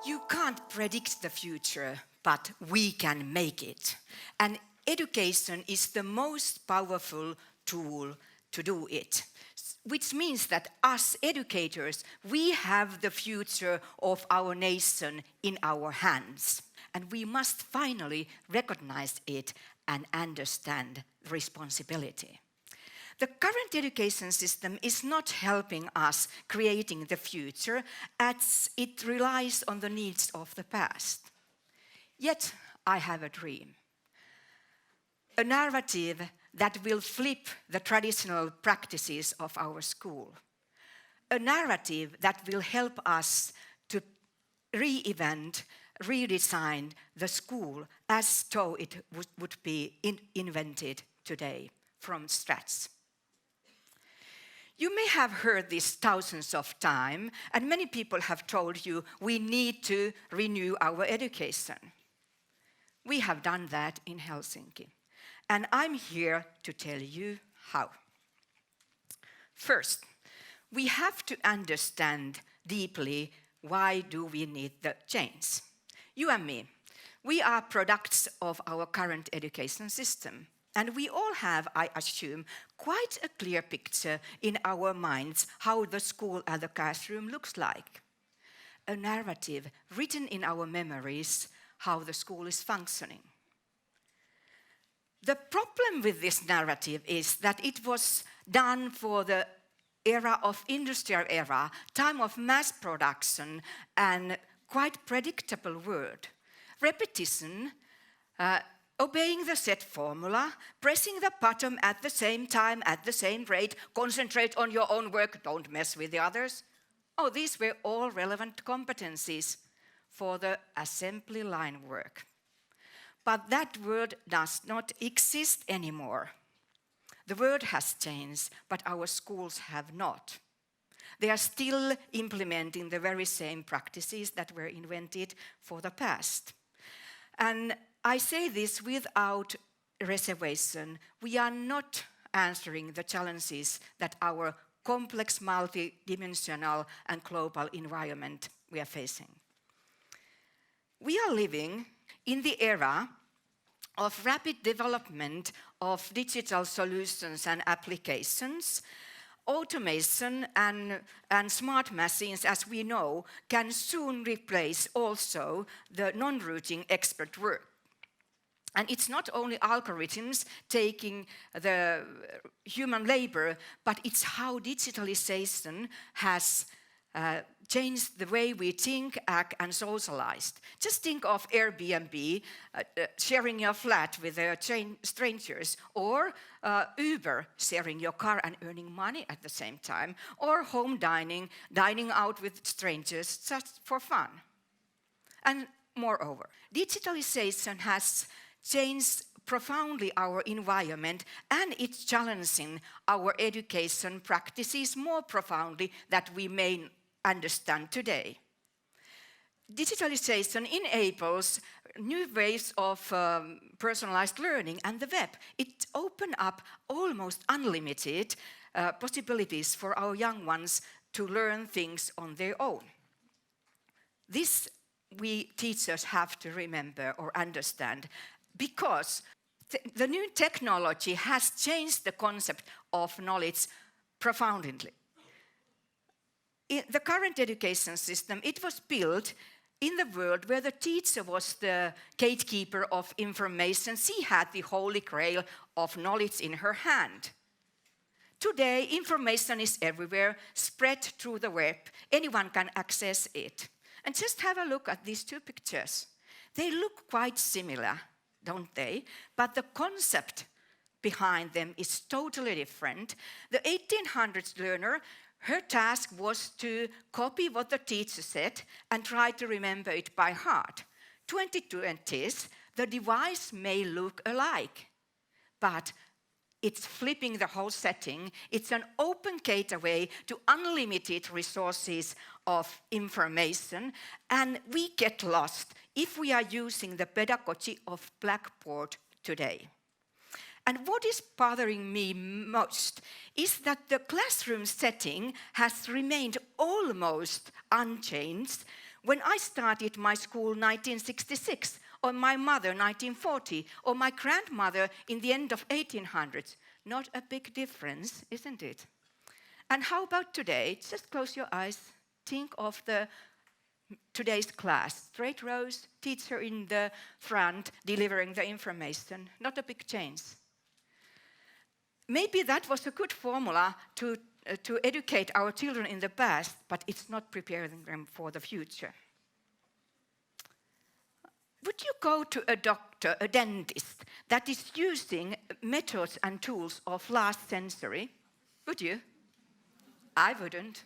You can't predict the future, but we can make it. And education is the most powerful tool to do it. Which means that us educators, we have the future of our nation in our hands. And we must finally recognize it and understand responsibility. The current education system is not helping us creating the future as it relies on the needs of the past. Yet I have a dream. A narrative that will flip the traditional practices of our school. A narrative that will help us to reinvent, redesign the school as though it would be invented today from scratch. You may have heard this thousands of times, and many people have told you we need to renew our education. We have done that in Helsinki, and I'm here to tell you how. First, we have to understand deeply why do we need the change. You and me, we are products of our current education system. And we all have, I assume, quite a clear picture in our minds how the school and the classroom looks like. A narrative written in our memories how the school is functioning. The problem with this narrative is that it was done for the era of industrial era, time of mass production, and quite predictable world. Repetition, obeying the set formula, pressing the button at the same time, at the same rate, concentrate on your own work, don't mess with the others. Oh, these were all relevant competencies for the assembly line work. But that word does not exist anymore. The word has changed, but our schools have not. They are still implementing the very same practices that were invented for the past. And I say this without reservation. We are not answering the challenges that our complex, multidimensional and global environment we are facing. We are living in the era of rapid development of digital solutions and applications. Automation and smart machines, as we know, can soon replace also the non-routine expert work. And it's not only algorithms taking the human labor, but it's how digitalization has changed the way we think, act, and socialize. Just think of Airbnb, sharing your flat with strangers, or Uber, sharing your car and earning money at the same time, or home dining, dining out with strangers just for fun. And moreover, digitalization has changed profoundly our environment, and it's challenging our education practices more profoundly than we may understand today. Digitalization enables new ways of personalized learning and the web. It opens up almost unlimited possibilities for our young ones to learn things on their own. This we teachers have to remember or understand, because the new technology has changed the concept of knowledge profoundly. In the current education system, it was built in the world where the teacher was the gatekeeper of information. She had the holy grail of knowledge in her hand. Today, information is everywhere, spread through the web. Anyone can access it. And just have a look at these two pictures. They look quite similar, don't they? But the concept behind them is totally different. The 1800s learner, her task was to copy what the teacher said and try to remember it by heart. 2020s, the device may look alike, but it's flipping the whole setting. It's an open gateway to unlimited resources of information, and we get lost if we are using the pedagogy of Blackboard today. And what is bothering me most is that the classroom setting has remained almost unchanged, When I started my school 1966, or my mother 1940, or my grandmother in the end of 1800s, not a big difference, isn't it? And how about today? Just close your eyes. Think of today's class. Straight rows, teacher in the front delivering the information. Not a big change. Maybe that was a good formula to educate our children in the past, but it's not preparing them for the future. Would you go to a doctor, a dentist, that is using methods and tools of last century? Would you? I wouldn't.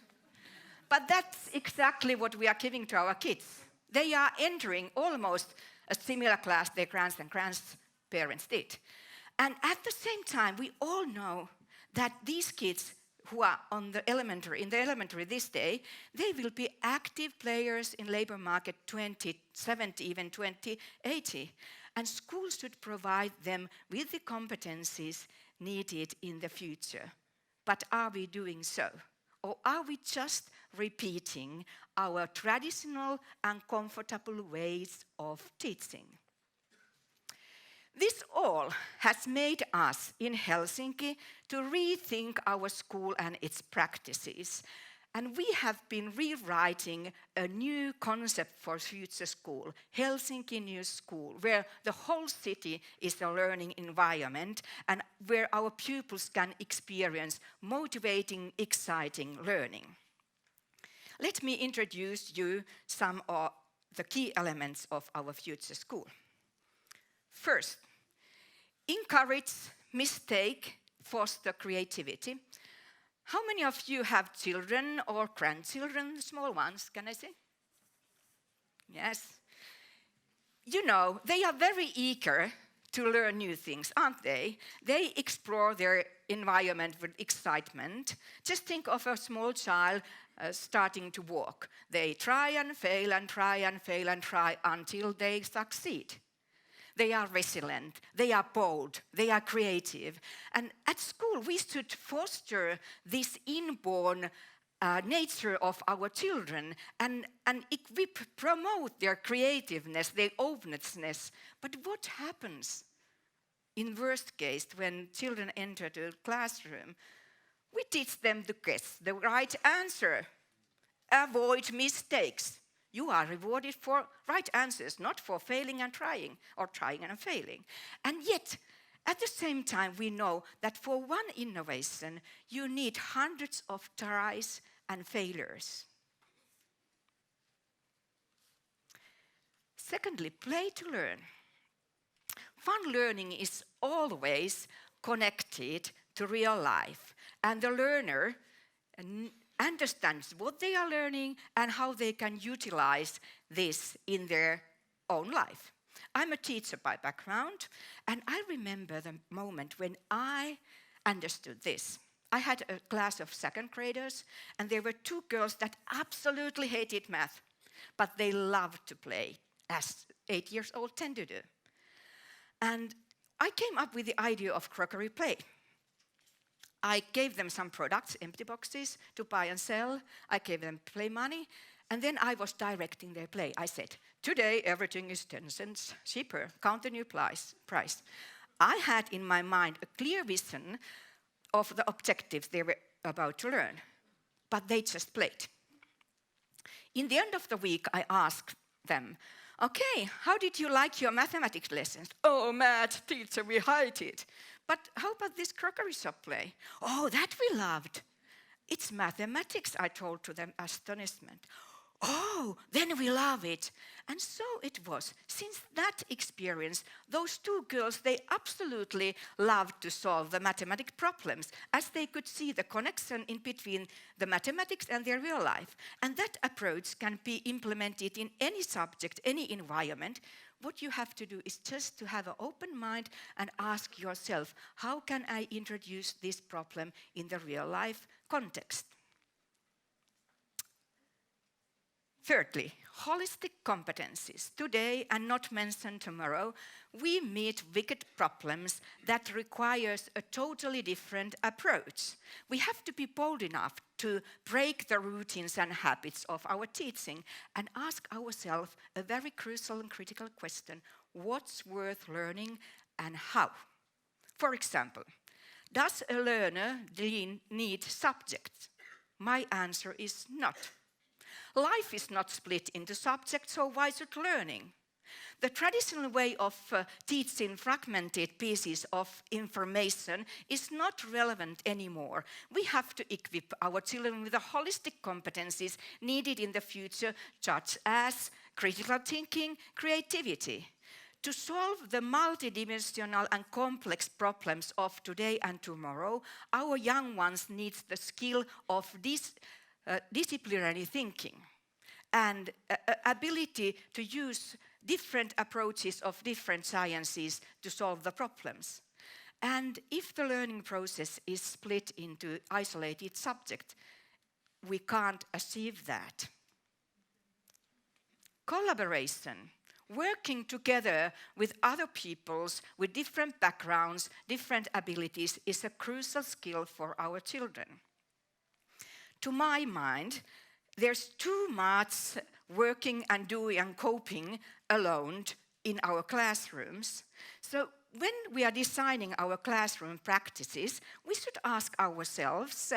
But that's exactly what we are giving to our kids. They are entering almost a similar class their grands and grandparents did. And at the same time, we all know that these kids who are in the elementary this day, they will be active players in labor market 2070, even 2080. And schools should provide them with the competencies needed in the future. But are we doing so? Or are we just repeating our traditional and comfortable ways of teaching? This all has made us in Helsinki to rethink our school and its practices. And we have been rewriting a new concept for future school, Helsinki New School, where the whole city is a learning environment and where our pupils can experience motivating, exciting learning. Let me introduce you some of the key elements of our future school. First, encourage mistake, foster creativity. How many of you have children or grandchildren, small ones, can I say? Yes. You know, they are very eager to learn new things, aren't they? They explore their environment with excitement. Just think of a small child starting to walk. They try and fail and try and fail and try until they succeed. They are resilient, they are bold, they are creative. And at school, we should foster this inborn nature of our children and we promote their creativeness, their openness. But what happens in worst case when children enter the classroom? We teach them to guess the right answer, avoid mistakes. You are rewarded for right answers, not for failing and trying, or trying and failing. And yet, at the same time, we know that for one innovation, you need hundreds of tries and failures. Secondly, play to learn. Fun learning is always connected to real life, and the learner understands what they are learning and how they can utilize this in their own life. I'm a teacher by background, and I remember the moment when I understood this. I had a class of second graders, and there were two girls that absolutely hated math, but they loved to play, as 8 years old tend to do. And I came up with the idea of crockery play. I gave them some products, empty boxes, to buy and sell. I gave them play money, and then I was directing their play. I said, today everything is 10 cents cheaper, count the new price. I had in my mind a clear vision of the objectives they were about to learn, but they just played. In the end of the week, I asked them, okay, how did you like your mathematics lessons? Oh, math, teacher, we hate it. But how about this crockery shop play? Oh, that we loved. It's mathematics, I told to them, astonishment. Oh, then we love it. And so it was. Since that experience, those two girls, they absolutely loved to solve the mathematical problems, as they could see the connection in between the mathematics and their real life. And that approach can be implemented in any subject, any environment. What you have to do is just to have an open mind and ask yourself, how can I introduce this problem in the real life context? Thirdly, holistic competencies today and not mentioned tomorrow, we meet wicked problems that requires a totally different approach. We have to be bold enough to break the routines and habits of our teaching and ask ourselves a very crucial and critical question: what's worth learning and how? For example, does a learner need subjects? My answer is not. Life is not split into subjects, so why should learning? The traditional way of teaching fragmented pieces of information is not relevant anymore. We have to equip our children with the holistic competencies needed in the future, such as critical thinking, creativity. To solve the multidimensional and complex problems of today and tomorrow, our young ones need the skill of disciplinary thinking and ability to use different approaches of different sciences to solve the problems. And if the learning process is split into isolated subjects, we can't achieve that. Collaboration, working together with other peoples with different backgrounds, different abilities, is a crucial skill for our children. To my mind, there's too much working and doing and coping alone in our classrooms. So when we are designing our classroom practices, we should ask ourselves,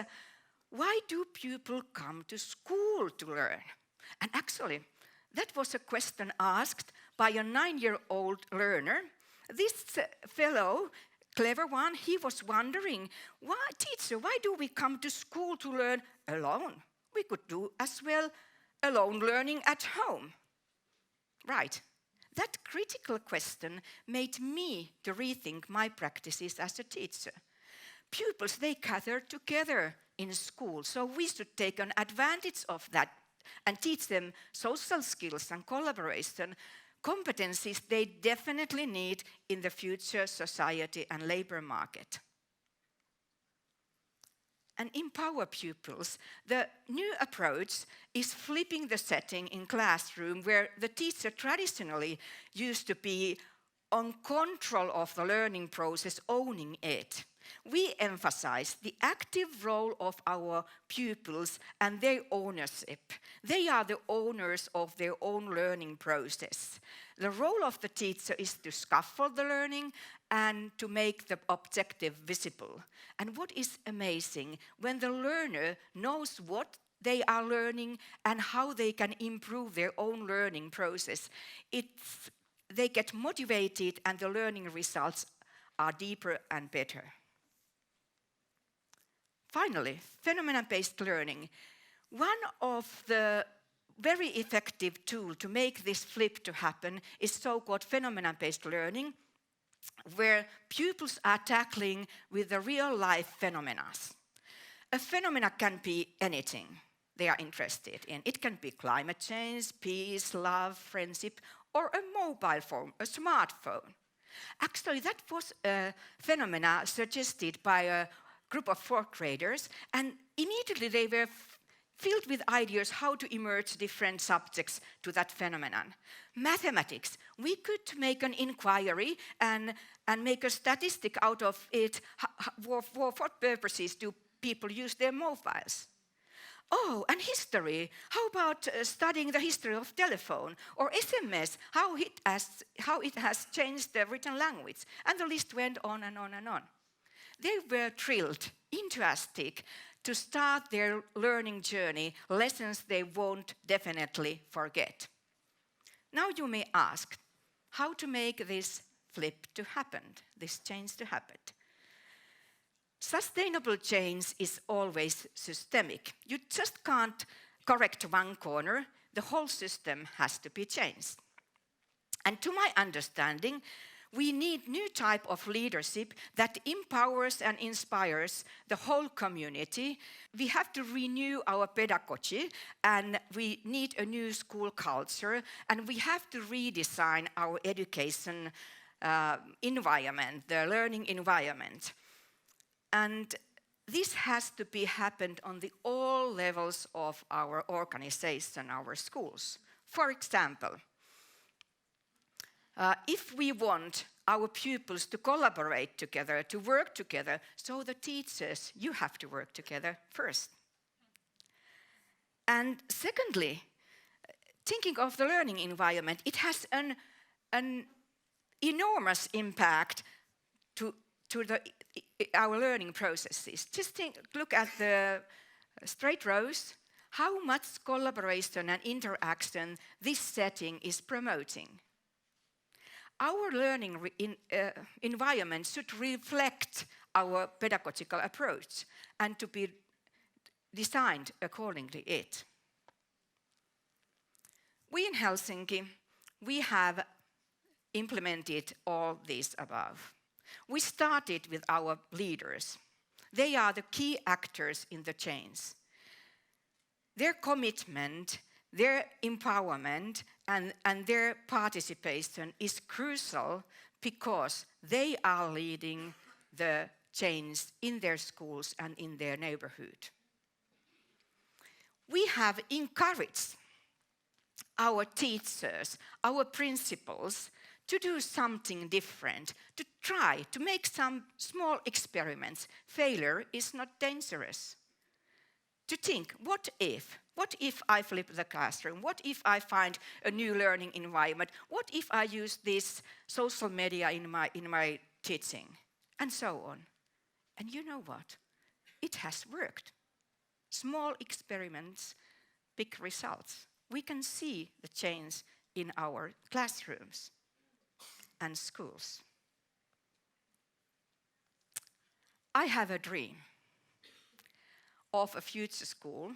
why do people come to school to learn? And actually, that was a question asked by a 9-year-old learner. This fellow, clever one, he was wondering, teacher, why do we come to school to learn alone? We could do as well alone learning at home. Right. That critical question made me to rethink my practices as a teacher. Pupils, they gather together in school, so we should take an advantage of that and teach them social skills and collaboration, competencies they definitely need in the future society and labor market. And empower pupils. The new approach is flipping the setting in classroom where the teacher traditionally used to be on control of the learning process, owning it. We emphasize the active role of our pupils and their ownership. They are the owners of their own learning process. The role of the teacher is to scaffold the learning and to make the objective visible. And what is amazing, when the learner knows what they are learning and how they can improve their own learning process, they get motivated and the learning results are deeper and better. Finally, phenomenon-based learning. One of the very effective tools to make this flip to happen is so-called phenomenon-based learning, where pupils are tackling with the real-life phenomena. A phenomena can be anything they are interested in. It can be climate change, peace, love, friendship, or a mobile phone, a smartphone. Actually, that was a phenomena suggested by a group of 4th graders, and immediately they were filled with ideas how to emerge different subjects to that phenomenon. Mathematics, we could make an inquiry and make a statistic out of it. For what purposes do people use their mobiles? Oh, and history. How about studying the history of telephone or SMS, how it has changed the written language? And the list went on and on and on. They were thrilled, enthusiastic to start their learning journey, lessons they won't definitely forget. Now you may ask, how to make this flip to happen, this change to happen? Sustainable change is always systemic. You just can't correct one corner, the whole system has to be changed. And to my understanding, we need new type of leadership that empowers and inspires the whole community. We have to renew our pedagogy, and we need a new school culture, and we have to redesign our education environment, the learning environment. And this has to be happened on the all levels of our organization, our schools. For example, if we want our pupils to collaborate together, to work together, so the teachers, you have to work together first. And secondly, thinking of the learning environment, it has an enormous impact to our learning processes. Just look at the straight rows, how much collaboration and interaction this setting is promoting. Our learning environment should reflect our pedagogical approach and to be designed accordingly it. We in Helsinki, we have implemented all these above. We started with our leaders. They are the key actors in the change. Their commitment, their empowerment, and their participation is crucial because they are leading the change in their schools and in their neighborhood. We have encouraged our teachers, our principals, to do something different, to try to make some small experiments. Failure is not dangerous. To think, what if? What if I flip the classroom? What if I find a new learning environment? What if I use this social media in my teaching? And so on. And you know what? It has worked. Small experiments, big results. We can see the change in our classrooms and schools. I have a dream of a future school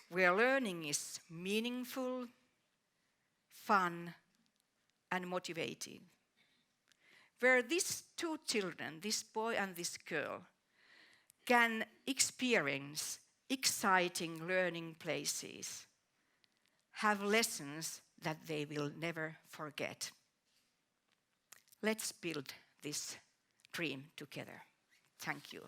where learning is meaningful, fun, and motivating. Where these two children, this boy and this girl, can experience exciting learning places, have lessons that they will never forget. Let's build this dream together. Thank you.